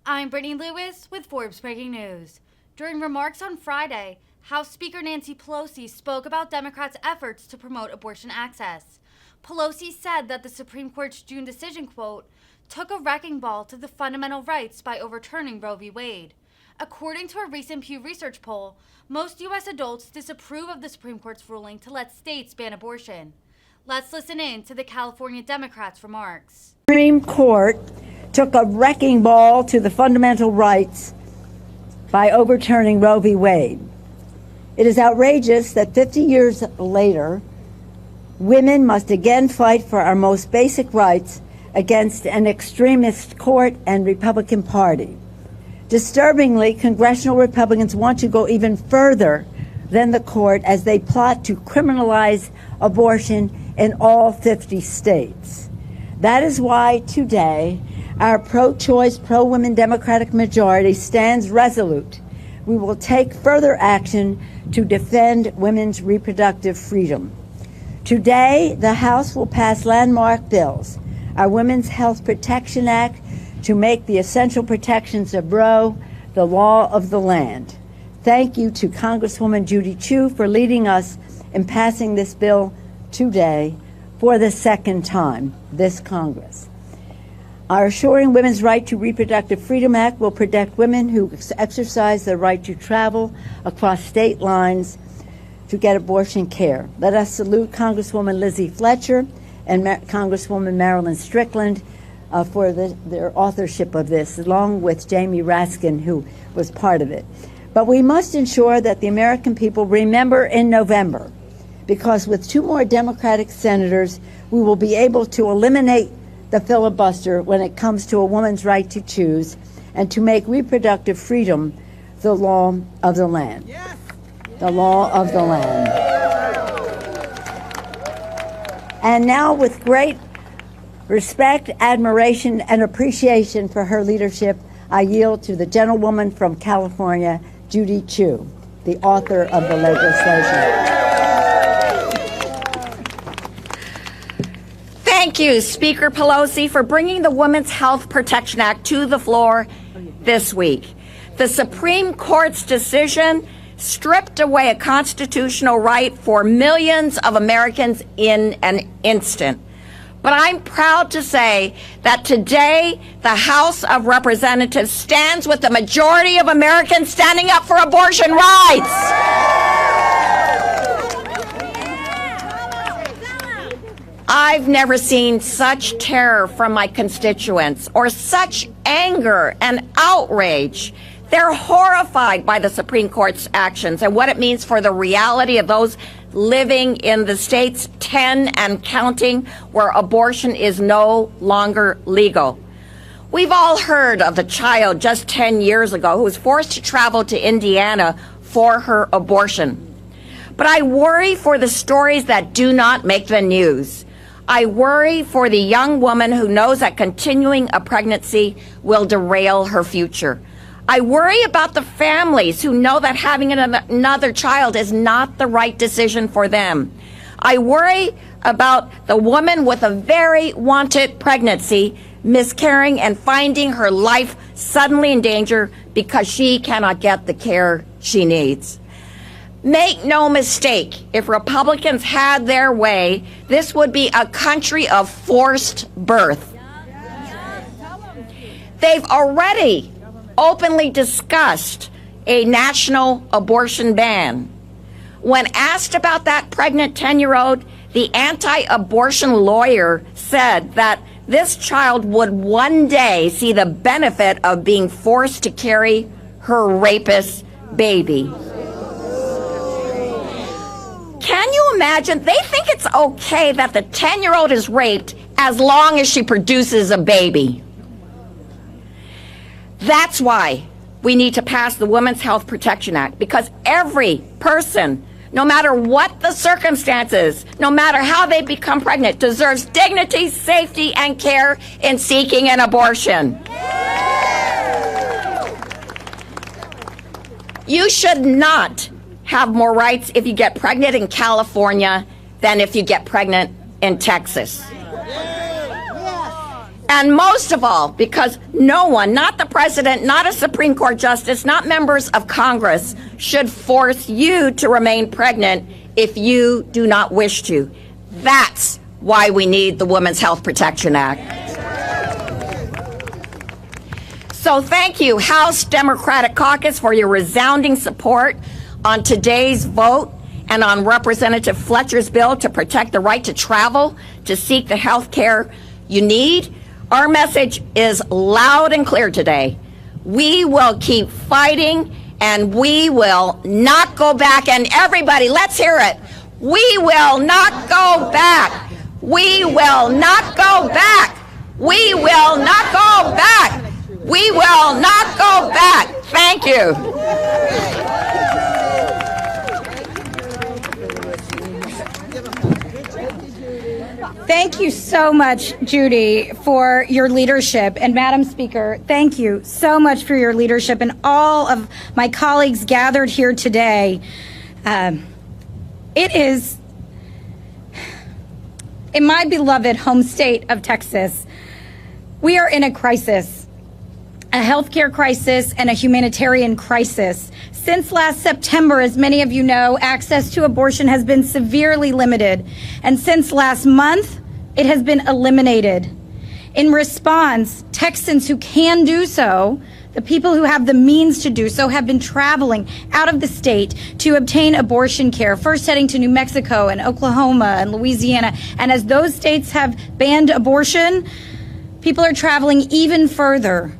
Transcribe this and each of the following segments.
I'm Brittany Lewis with Forbes Breaking News. During remarks on Friday, House Speaker Nancy Pelosi spoke about Democrats' efforts to promote abortion access. Pelosi said that the Supreme Court's June decision, quote, took a wrecking ball to the fundamental rights by overturning Roe v. Wade. According to a recent Pew Research poll, most U.S. adults disapprove of the Supreme Court's ruling to let states ban abortion. Let's listen in to the California Democrats' remarks. The Supreme Court took a wrecking ball to the fundamental rights by overturning Roe v. Wade. It is outrageous that 50 years later, women must again fight for our most basic rights against an extremist court and Republican Party. Disturbingly, congressional Republicans want to go even further than the court as they plot to criminalize abortion in all 50 states. That is why today our pro-choice, pro-women Democratic majority stands resolute. We will take further action to defend women's reproductive freedom. Today, the House will pass landmark bills, our Women's Health Protection Act, to make the essential protections of Roe the law of the land. Thank you to Congresswoman Judy Chu for leading us in passing this bill today for the second time this Congress. Our Assuring Women's Right to Reproductive Freedom Act will protect women who exercise their right to travel across state lines to get abortion care. Let us salute Congresswoman Lizzie Fletcher and Congresswoman Marilyn Strickland for their authorship of this, along with Jamie Raskin, who was part of it. But we must ensure that the American people remember in November, because with 2 more Democratic senators, we will be able to eliminate the filibuster when it comes to a woman's right to choose and to make reproductive freedom the law of the land. Yes. The law of the land. And now, with great respect, admiration, and appreciation for her leadership, I yield to the gentlewoman from California, Judy Chu, the author of the legislation. Thank you, Speaker Pelosi, for bringing the Women's Health Protection Act to the floor this week. The Supreme Court's decision stripped away a constitutional right for millions of Americans in an instant. But I'm proud to say that today the House of Representatives stands with the majority of Americans standing up for abortion rights. I've never seen such terror from my constituents or such anger and outrage. They're horrified by the Supreme Court's actions and what it means for the reality of those living in the states 10 and counting where abortion is no longer legal. We've all heard of the child just 10 years ago who was forced to travel to Indiana for her abortion. But I worry for the stories that do not make the news. I worry for the young woman who knows that continuing a pregnancy will derail her future. I worry about the families who know that having another child is not the right decision for them. I worry about the woman with a very wanted pregnancy miscarrying and finding her life suddenly in danger because she cannot get the care she needs. Make no mistake, if Republicans had their way, this would be a country of forced birth. They've already openly discussed a national abortion ban. When asked about that pregnant 10-year-old, the anti-abortion lawyer said that this child would one day see the benefit of being forced to carry her rapist's baby. Can you imagine? They think it's okay that the 10-year-old is raped as long as she produces a baby. That's why we need to pass the Women's Health Protection Act, because every person, no matter what the circumstances, no matter how they become pregnant, deserves dignity, safety, and care in seeking an abortion. You should not have more rights if you get pregnant in California than if you get pregnant in Texas. And most of all, because no one, not the president, not a Supreme Court justice, not members of Congress, should force you to remain pregnant if you do not wish to. That's why we need the Women's Health Protection Act. So thank you, House Democratic Caucus, for your resounding support on today's vote and on Representative Fletcher's bill to protect the right to travel, to seek the health care you need. Our message is loud and clear today. We will keep fighting, and we will not go back. And everybody, let's hear it. We will not go back. We will not go back. We will not go back. We will not go back. Thank you. Thank you so much, Judy, for your leadership. And Madam Speaker, thank you so much for your leadership and all of my colleagues gathered here today. It is, in my beloved home state of Texas, we are in a crisis. A healthcare crisis and a humanitarian crisis. Since last September, as many of you know, access to abortion has been severely limited. And since last month, it has been eliminated. In response, Texans who can do so, the people who have the means to do so, have been traveling out of the state to obtain abortion care, first heading to New Mexico and Oklahoma and Louisiana. And as those states have banned abortion, people are traveling even further.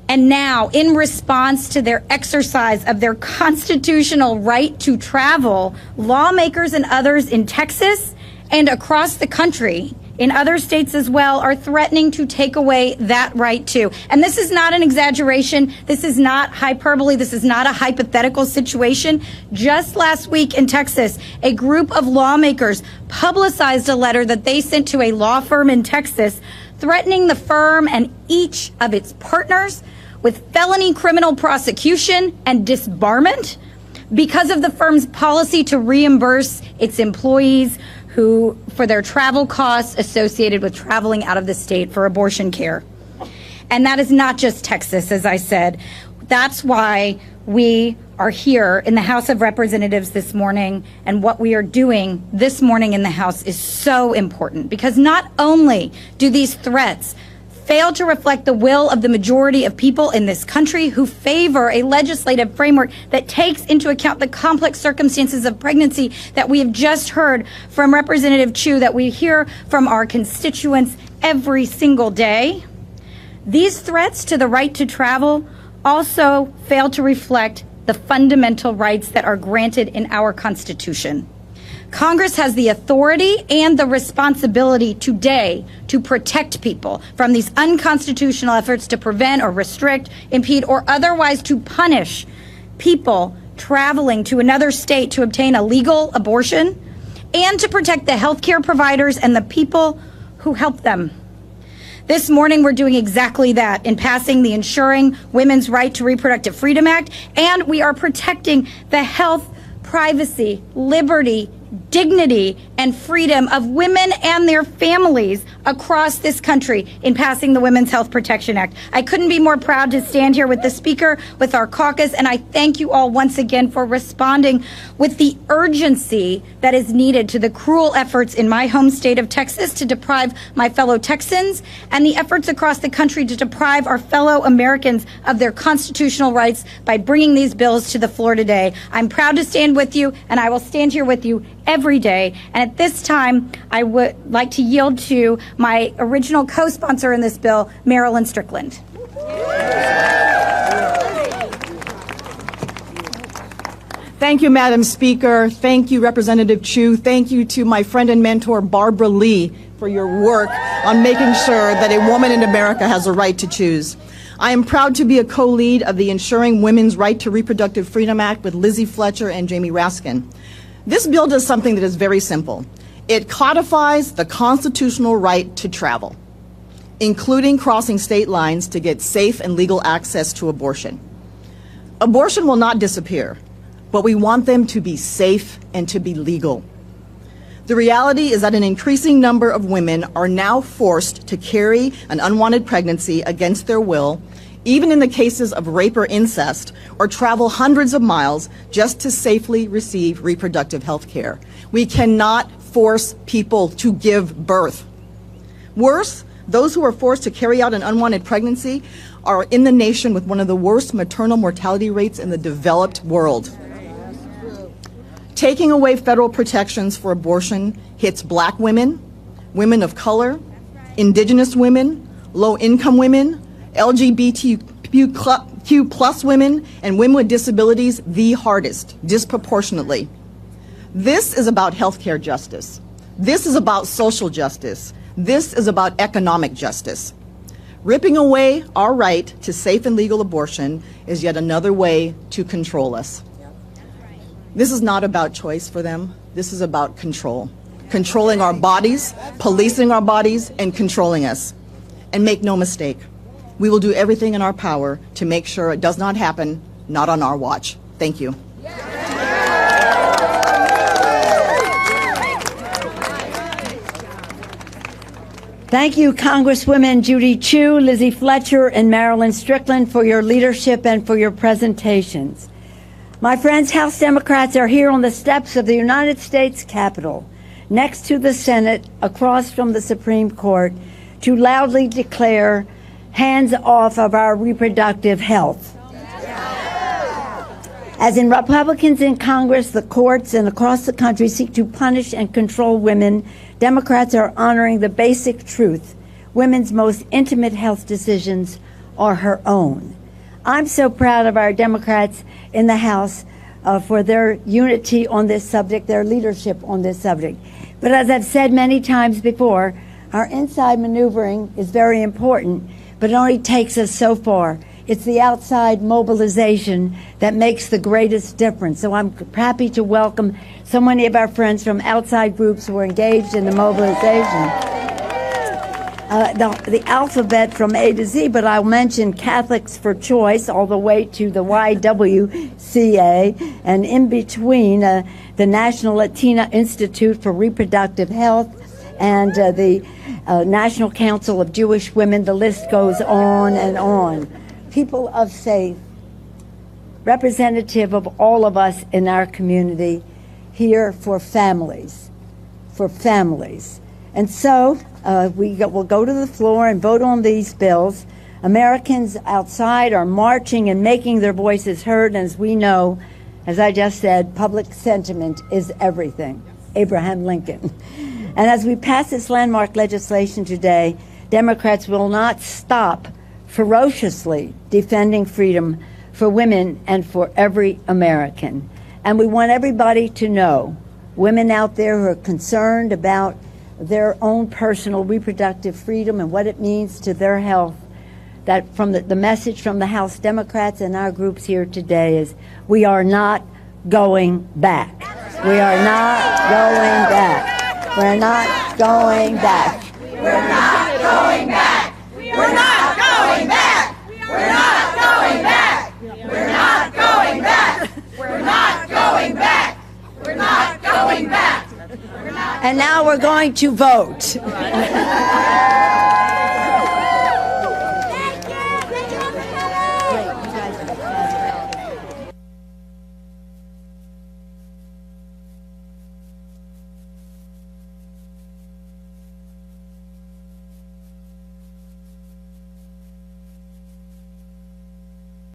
And now, in response to their exercise of their constitutional right to travel, lawmakers and others in Texas and across the country, in other states as well, are threatening to take away that right too. And this is not an exaggeration. This is not hyperbole. This is not a hypothetical situation. Just last week in Texas, a group of lawmakers publicized a letter that they sent to a law firm in Texas, threatening the firm and each of its partners with felony criminal prosecution and disbarment because of the firm's policy to reimburse its employees for their travel costs associated with traveling out of the state for abortion care. And that is not just Texas, as I said. That's why we are here in the House of Representatives this morning, and what we are doing this morning in the House is so important, because not only do these threats fail to reflect the will of the majority of people in this country who favor a legislative framework that takes into account the complex circumstances of pregnancy that we have just heard from Representative Chu, that we hear from our constituents every single day. These threats to the right to travel also fail to reflect the fundamental rights that are granted in our Constitution. Congress has the authority and the responsibility today to protect people from these unconstitutional efforts to prevent or restrict, impede, or otherwise to punish people traveling to another state to obtain a legal abortion, and to protect the healthcare providers and the people who help them. This morning, we're doing exactly that in passing the Ensuring Women's Right to Reproductive Freedom Act, and we are protecting the health, privacy, liberty, dignity, and freedom of women and their families across this country in passing the Women's Health Protection Act. I couldn't be more proud to stand here with the Speaker, with our caucus, and I thank you all once again for responding with the urgency that is needed to the cruel efforts in my home state of Texas to deprive my fellow Texans, and the efforts across the country to deprive our fellow Americans of their constitutional rights by bringing these bills to the floor today. I'm proud to stand with you, and I will stand here with you every day. And at this time, I would like to yield to my original co-sponsor in this bill, Marilyn Strickland. Thank you, Madam Speaker. Thank you, Representative Chu. Thank you to my friend and mentor, Barbara Lee, for your work on making sure that a woman in America has a right to choose. I am proud to be a co-lead of the Ensuring Women's Right to Reproductive Freedom Act with Lizzie Fletcher and Jamie Raskin. This bill does something that is very simple. It codifies the constitutional right to travel, including crossing state lines to get safe and legal access to abortion. Abortion will not disappear, but we want them to be safe and to be legal. The reality is that an increasing number of women are now forced to carry an unwanted pregnancy against their will, even in the cases of rape or incest, or travel hundreds of miles just to safely receive reproductive health care. We cannot force people to give birth. Worse, those who are forced to carry out an unwanted pregnancy are in the nation with one of the worst maternal mortality rates in the developed world. Taking away federal protections for abortion hits Black women, women of color, Indigenous women, low-income women, LGBTQ plus women, and women with disabilities the hardest, disproportionately. This is about healthcare justice. This is about social justice. This is about economic justice. Ripping away our right to safe and legal abortion is yet another way to control us. This is not about choice for them. This is about control. Controlling our bodies, policing our bodies, and controlling us. And make no mistake, we will do everything in our power to make sure it does not happen, not on our watch. Thank you. Thank you, Congresswomen Judy Chu, Lizzie Fletcher, and Marilyn Strickland for your leadership and for your presentations. My friends, House Democrats are here on the steps of the United States Capitol, next to the Senate, across from the Supreme Court, to loudly declare hands off of our reproductive health. As in Republicans in Congress, the courts, and across the country seek to punish and control women, Democrats are honoring the basic truth. Women's most intimate health decisions are her own. I'm so proud of our Democrats in the House for their unity on this subject, their leadership on this subject. But as I've said many times before, our inside maneuvering is very important, but it only takes us so far. It's the outside mobilization that makes the greatest difference. So I'm happy to welcome so many of our friends from outside groups who are engaged in the mobilization. The alphabet from A to Z, but I'll mention Catholics for Choice all the way to the YWCA, and in between the National Latina Institute for Reproductive Health and the National Council of Jewish Women. The list goes on and on. People of faith, representative of all of us in our community, here for families, And so we'll go to the floor and vote on these bills. Americans outside are marching and making their voices heard. And as we know, as I just said, public sentiment is everything. Abraham Lincoln. And as we pass this landmark legislation today, Democrats will not stop ferociously defending freedom for women and for every American. And we want everybody to know, women out there who are concerned about their own personal reproductive freedom and what it means to their health, that from the message from the House Democrats and our groups here today is we are not going back. We are not going back. We're not going back. We're not going back. We're not going back. We're not going back. We're not going back. We're not going back. We're not going back. And now we're going to vote.